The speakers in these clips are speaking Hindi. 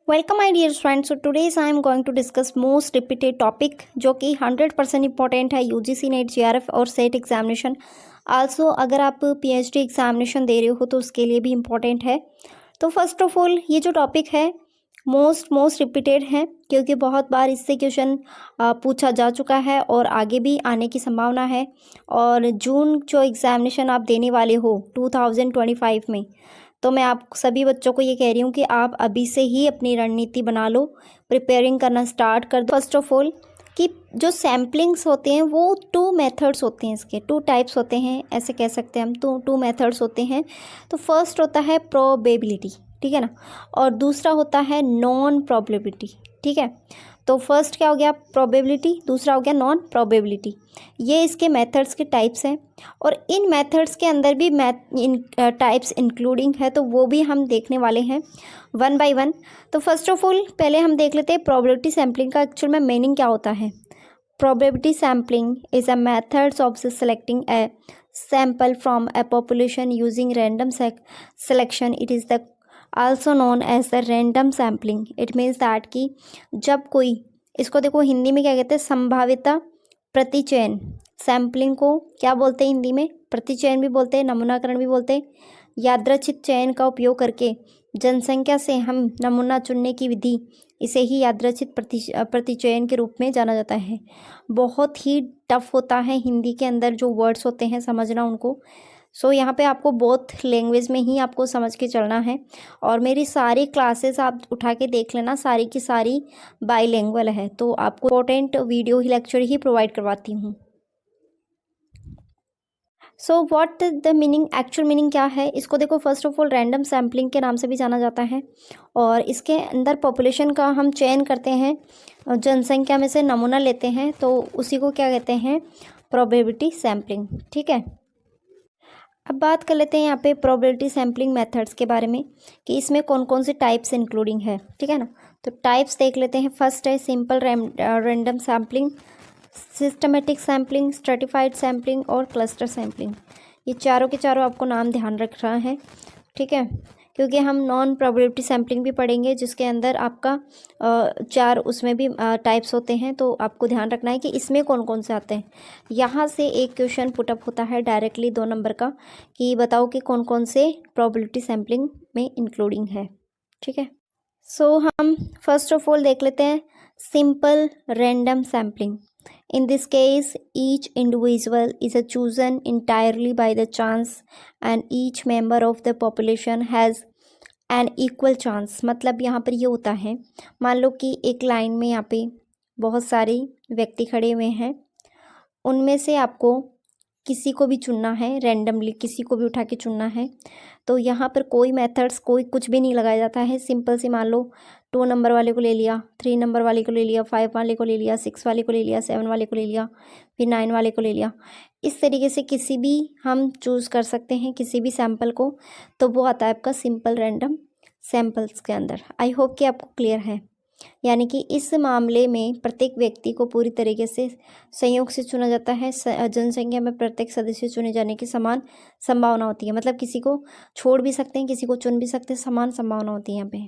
Welcome my dear friends. So today's I am going to discuss most repeated topic जो कि 100% इंपॉर्टेंट है यूजीसी नेट जीआरएफ और सेट एग्जामिनेशन। आल्सो अगर आप पीएचडी एग्जामिनेशन दे रहे हो तो उसके लिए भी इम्पॉर्टेंट है। तो फर्स्ट ऑफ ऑल ये जो टॉपिक है मोस्ट रिपीटेड है क्योंकि बहुत बार इससे क्वेश्चन पूछा जा चुका है और आगे भी आने की संभावना है। और जून जो एग्जामिनेशन आप देने वाले हो 2025 में, तो मैं आप सभी बच्चों को ये कह रही हूँ कि आप अभी से ही अपनी रणनीति बना लो, प्रिपेयरिंग करना स्टार्ट कर दो। फर्स्ट ऑफ ऑल कि जो सैम्पलिंग्स होते हैं वो टू मेथड्स होते हैं, इसके टू टाइप्स होते हैं, ऐसे कह सकते हैं हम। तो टू मेथड्स होते हैं। तो फर्स्ट होता है प्रोबेबिलिटी, ठीक है ना, और दूसरा होता है नॉन प्रोबेबिलिटी, ठीक है। तो फर्स्ट क्या हो गया प्रोबेबिलिटी, दूसरा हो गया नॉन प्रोबेबिलिटी। ये इसके मेथड्स के टाइप्स हैं और इन मेथड्स के अंदर भी टाइप्स इंक्लूडिंग है, तो वो भी हम देखने वाले हैं वन बाय वन। तो फर्स्ट ऑफ ऑल पहले हम देख लेते हैं प्रोबेबिलिटी सैम्पलिंग का एक्चुअल में मीनिंग क्या होता है। Probability sampling is a methods of selecting a sample from a population using random selection. It is the also known as the random sampling. It means that कि जब कोई, इसको देखो हिंदी में क्या कहते हैं, संभाव्यता प्रतिचयन। सैम्पलिंग को क्या बोलते हैं हिंदी में, प्रतिचयन भी बोलते हैं, नमूनाकरण भी बोलते हैं। यादृच्छिक चयन का उपयोग करके जनसंख्या से हम नमूना चुनने की विधि, इसे ही यादृच्छिक प्रतिचयन के रूप में जाना जाता है। बहुत ही टफ होता है हिंदी के अंदर जो वर्ड्स होते हैं समझना उनको। सो यहाँ पे आपको बोथ लैंग्वेज में ही आपको समझ के चलना है। और मेरी सारी क्लासेस आप उठा के देख लेना, सारी की सारी बाईलिंगुअल है, तो आपको इम्पोर्टेंट वीडियो ही लेक्चर ही प्रोवाइड करवाती हूँ। So what the meaning, actual meaning क्या है, इसको देखो। First of all random sampling के नाम से भी जाना जाता है और इसके अंदर पॉपुलेशन का हम चयन करते हैं, जनसंख्या में से नमूना लेते हैं, तो उसी को क्या कहते हैं, प्रोबेबिलिटी सैम्पलिंग, ठीक है। अब बात कर लेते हैं यहाँ पे प्रोबेबिलिटी सैम्पलिंग मेथड्स के बारे में कि इसमें कौन कौन सी टाइप्स इंक्लूडिंग है, ठीक है ना। तो टाइप्स देख लेते हैं। फर्स्ट है simple random sampling, systematic sampling, stratified sampling और क्लस्टर सैम्पलिंग। ये चारों के चारों आपको नाम ध्यान रखना है, ठीक है, क्योंकि हम नॉन प्रोबेबिलिटी सैम्पलिंग भी पढ़ेंगे जिसके अंदर आपका चार उसमें भी टाइप्स होते हैं। तो आपको ध्यान रखना है कि इसमें कौन कौन से आते हैं। यहाँ से एक क्वेश्चन पुटअप होता है डायरेक्टली 2 नंबर का कि बताओ कि कौन कौन से प्रोबेबिलिटी सैम्पलिंग में इंक्लूडिंग है, ठीक है। सो हम फर्स्ट ऑफ ऑल देख लेते हैं simple random sampling. In this case, each individual is chosen entirely by the chance and each member of the population has an equal chance। मतलब यहाँ पर ये होता है, मान लो कि एक लाइन में यहाँ पे बहुत सारे व्यक्ति खड़े हुए हैं, उनमें से आपको किसी को भी चुनना है, रैंडमली किसी को भी उठा के चुनना है। तो यहाँ पर कोई मेथड्स कोई कुछ भी नहीं लगाया जाता है। सिंपल सी मान लो 2 नंबर वाले को ले लिया, 3 नंबर वाले को ले लिया, 5 वाले को ले लिया, 6 वाले को ले लिया, 7 वाले को ले लिया, फिर 9 वाले को ले लिया। इस तरीके से किसी भी हम चूज़ कर सकते हैं किसी भी सैम्पल को, तो वो आता है आपका सिंपल रैंडम सैम्पल्स के अंदर। आई होप कि आपको क्लियर है। यानी कि इस मामले में प्रत्येक व्यक्ति को पूरी तरीके से संयोग से चुना जाता है। जनसंख्या में प्रत्येक सदस्य चुने जाने की समान संभावना होती है। मतलब किसी को छोड़ भी सकते हैं, किसी को चुन भी सकते हैं, समान संभावना होती है यहाँ पे।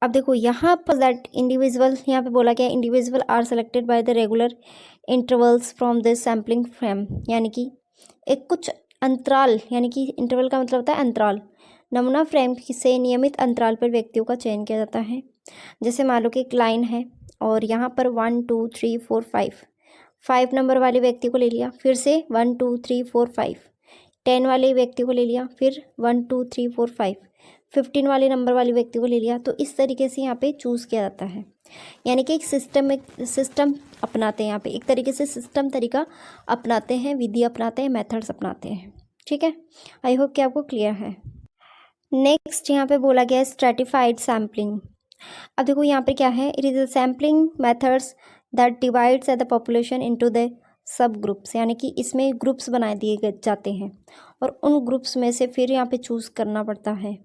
अब देखो यहाँ पर दैट इंडिविजुअल, यहाँ पे बोला गया individual are selected by the regular intervals from this sampling frame. यानी कि एक कुछ अंतराल, यानी कि इंटरवल का मतलब होता है अंतराल, नमूना फ्रेम से नियमित अंतराल पर व्यक्तियों का चयन किया जाता है। जैसे मान लो कि एक लाइन है और यहाँ पर 1 2 3 4 5 नंबर वाले व्यक्ति को ले लिया, फिर से 1 2 3 4 5 10 वाले व्यक्ति को ले लिया, फिर 1 2 3 4 5 15 वाले नंबर वाले व्यक्ति को ले लिया। तो इस तरीके से यहाँ पे चूज़ किया जाता है। यानी कि एक सिस्टम अपनाते हैं यहाँ पे, एक तरीके से सिस्टम तरीका अपनाते हैं, विधि अपनाते हैं, मेथड्स अपनाते हैं, ठीक है। आई होप कि आपको क्लियर है। नेक्स्ट यहाँ पे बोला गया है स्ट्रेटिफाइड सैम्पलिंग। अब देखो यहाँ पे क्या है, it is a sampling methods that divides the population into the sub groups. यानी कि इसमें ग्रुप्स बनाए दिए जाते हैं और उन ग्रुप्स में से फिर यहाँ पे चूज़ करना पड़ता है,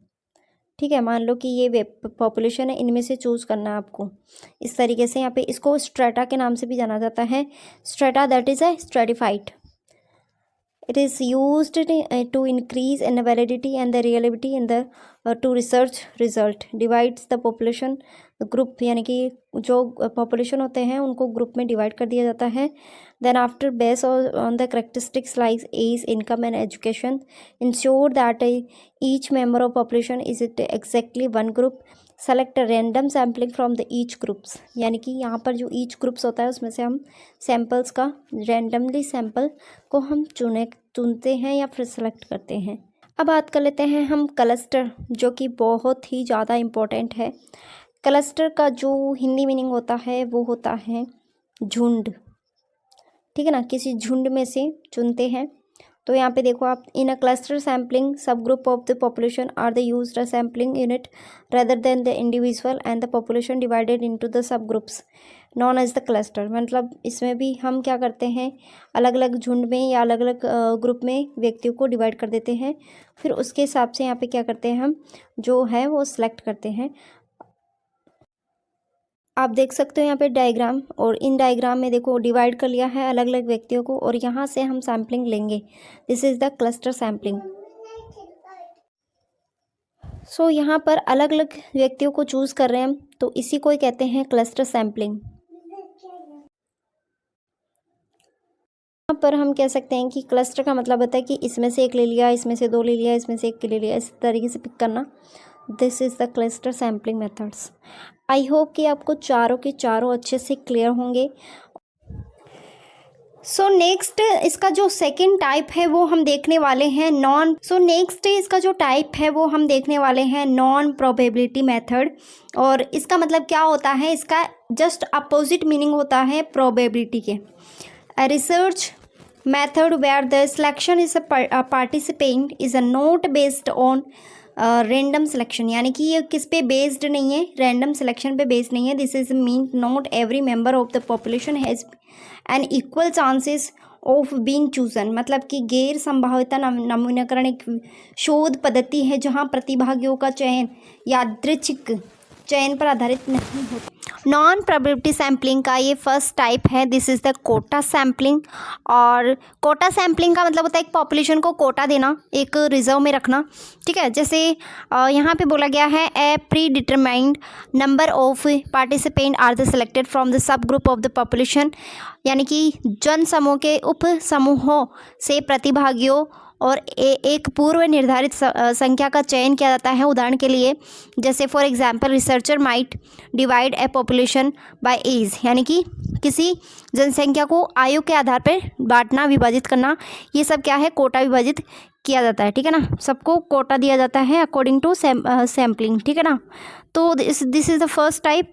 ठीक है। मान लो कि ये पॉपुलेशन है, इनमें से चूज़ करना है आपको। इस तरीके से यहाँ पे इसको स्ट्रेटा के नाम से भी जाना जाता है। Strata that is a stratified. It is used to increase in the validity and the reliability in the to research result. Divides the population group, यानी कि जो population होते हैं उनको group में divide कर दिया जाता है. Then after based on the characteristics like age, income and education, ensure that each member of population is exactly one group. Select random sampling from the each groups, यानी कि यहाँ पर जो ईच ग्रुप्स होता है उसमें से हम सैम्पल्स का रैंडमली सैम्पल को हम चुनते हैं या फिर सेलेक्ट करते हैं. अब बात कर लेते हैं हम क्लस्टर, जो कि बहुत ही ज़्यादा इम्पोर्टेंट है. क्लस्टर का जो हिंदी मीनिंग होता है वो होता है झुंड, ठीक है ना. किसी झुंड में से चुनते हैं. तो यहाँ पे देखो आप, in a cluster sampling sub group of the population are the used a sampling unit rather than the individual and the population divided into the sub groups known as the cluster. मतलब इसमें भी हम क्या करते हैं, अलग अलग झुंड में या अलग अलग ग्रुप में व्यक्तियों को डिवाइड कर देते हैं. फिर उसके हिसाब से यहाँ पे क्या करते हैं, हम जो है वो सिलेक्ट करते हैं. आप देख सकते हो यहाँ पे डायग्राम, और इन डायग्राम में देखो डिवाइड कर लिया है अलग अलग व्यक्तियों को, और यहाँ से हम सैम्पलिंग लेंगे. This is the cluster sampling. So यहाँ पर अलग अलग व्यक्तियों को चूज़ कर रहे हैं हम, तो इसी को ही कहते हैं क्लस्टर सैम्पलिंग. यहाँ पर हम कह सकते हैं कि क्लस्टर का मतलब होता है कि इसमें से एक ले लिया, इसमें से दो ले लिया, इसमें से एक ले लिया, इस तरीके से पिक करना. This is the cluster sampling methods. I hope कि आपको चारों के चारों अच्छे से क्लियर होंगे. सो नेक्स्ट इसका जो सेकंड टाइप है वो हम देखने वाले हैं नॉन प्रोबेबिलिटी मेथड. और इसका मतलब क्या होता है, इसका जस्ट अपोजिट मीनिंग होता है प्रोबेबिलिटी के. A research method where the selection is a participant is a not based on random selection, यानी कि ये किस पे बेस्ड नहीं है, रैंडम सिलेक्शन पे बेस्ड नहीं है. This is mean not every member of the population has an equal chances of being chosen. मतलब कि गैर संभाव्यता नमूनाकरण एक शोध पद्धति है जहाँ प्रतिभागियों का चयन यादृच्छिक चयन पर आधारित नहीं होता. नॉन प्रोबेबिलिटी सैम्पलिंग का ये फर्स्ट टाइप है. This is the quota sampling. और कोटा सैम्पलिंग का मतलब होता है एक पॉपुलेशन को कोटा देना, एक रिजर्व में रखना, ठीक है. जैसे यहाँ पे बोला गया है a pre determined number of participant are the selected from the sub group of the population, यानी कि जन समूह के उप समूहों से प्रतिभागियों और एक पूर्व निर्धारित संख्या का चयन किया जाता है. उदाहरण के लिए जैसे for example researcher might divide a population by age, यानी कि किसी जनसंख्या को आयु के आधार पर बांटना, विभाजित करना. ये सब क्या है, कोटा विभाजित किया जाता है, ठीक है ना. सबको कोटा दिया जाता है अकॉर्डिंग टू सैम्पलिंग, ठीक है ना. तो this is the first type.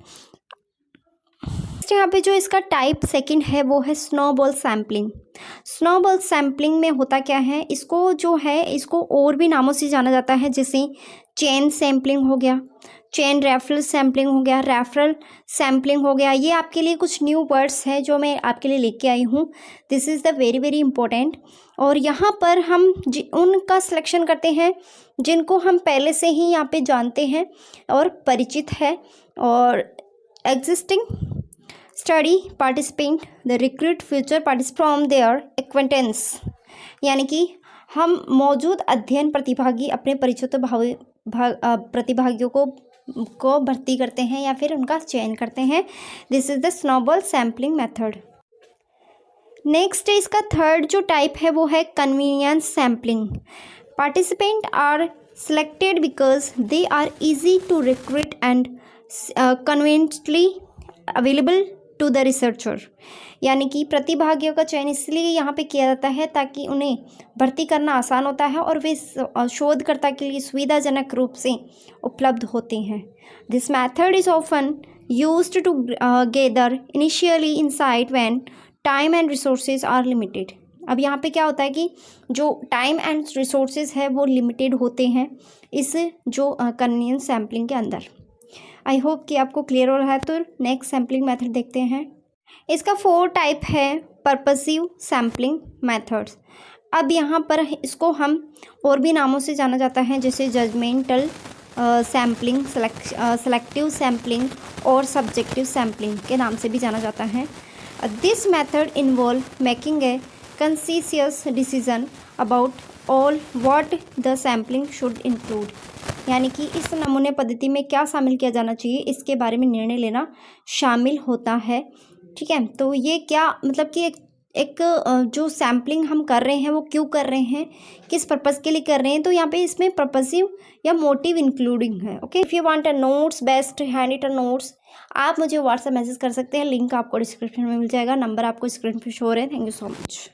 यहाँ पे जो इसका टाइप सेकंड है वो है स्नोबॉल सैम्पलिंग. स्नोबॉल सैम्पलिंग में होता क्या है, इसको जो है इसको और भी नामों से जाना जाता है, जैसे चेन सैम्पलिंग हो गया, चेन रेफरल सैम्पलिंग हो गया, रेफरल सैम्पलिंग हो गया. ये आपके लिए कुछ न्यू वर्ड्स हैं जो मैं आपके लिए लेके आई हूँ. This is the very very important. और यहाँ पर हम उनका सिलेक्शन करते हैं जिनको हम पहले से ही यहाँ पे जानते हैं और परिचित है. और existing study participant the recruit future participant from their acquaintance, यानी कि हम मौजूद अध्ययन प्रतिभागी अपने परिचित प्रतिभागियों को भर्ती करते हैं या फिर उनका चयन करते हैं. This is the snowball sampling method. Next इसका थर्ड जो टाइप है वो है convenience sampling. Participant are selected because they are easy to recruit and conveniently available to the researcher, यानी कि प्रतिभागियों का चयन इसलिए यहाँ पे किया जाता है ताकि उन्हें भर्ती करना आसान होता है और वे शोधकर्ता के लिए सुविधाजनक रूप से उपलब्ध होते हैं. This method is often used to gather initially insight when time and resources are limited. अब यहाँ पे क्या होता है कि जो टाइम एंड रिसोर्सेज है वो लिमिटेड होते हैं इस जो कन्वीनियंस सैम्पलिंग के अंदर. आई होप कि आपको क्लियर हो रहा है. तो नेक्स्ट सैम्पलिंग मेथड देखते हैं. इसका 4 टाइप है पर्पसिव सैम्पलिंग मेथड्स. अब यहाँ पर इसको हम और भी नामों से जाना जाता है, जैसे जजमेंटल सैम्पलिंग, सेलेक्टिव सैम्पलिंग और सब्जेक्टिव सैम्पलिंग के नाम से भी जाना जाता है. This method involve making a कंसिशियस decision about all what the sampling should include, यानी कि इस नमूने पद्धति में क्या शामिल किया जाना चाहिए इसके बारे में निर्णय लेना शामिल होता है। ठीक है, तो ये क्या मतलब कि एक जो सैम्पलिंग हम कर रहे हैं वो क्यों कर रहे हैं, किस पर्पज़ के लिए कर रहे हैं, तो यहाँ पे इसमें पर्पसिव या मोटिव इंक्लूडिंग है। Okay, if you want a notes, best handwritten notes, आप मुझे व्हाट्सएप मैसेज कर सकते हैं, लिंक आपको डिस्क्रिप्शन में मिल जाएगा, नंबर आपको स्क्रीन पे शो हो रहे हैं। Thank you so much.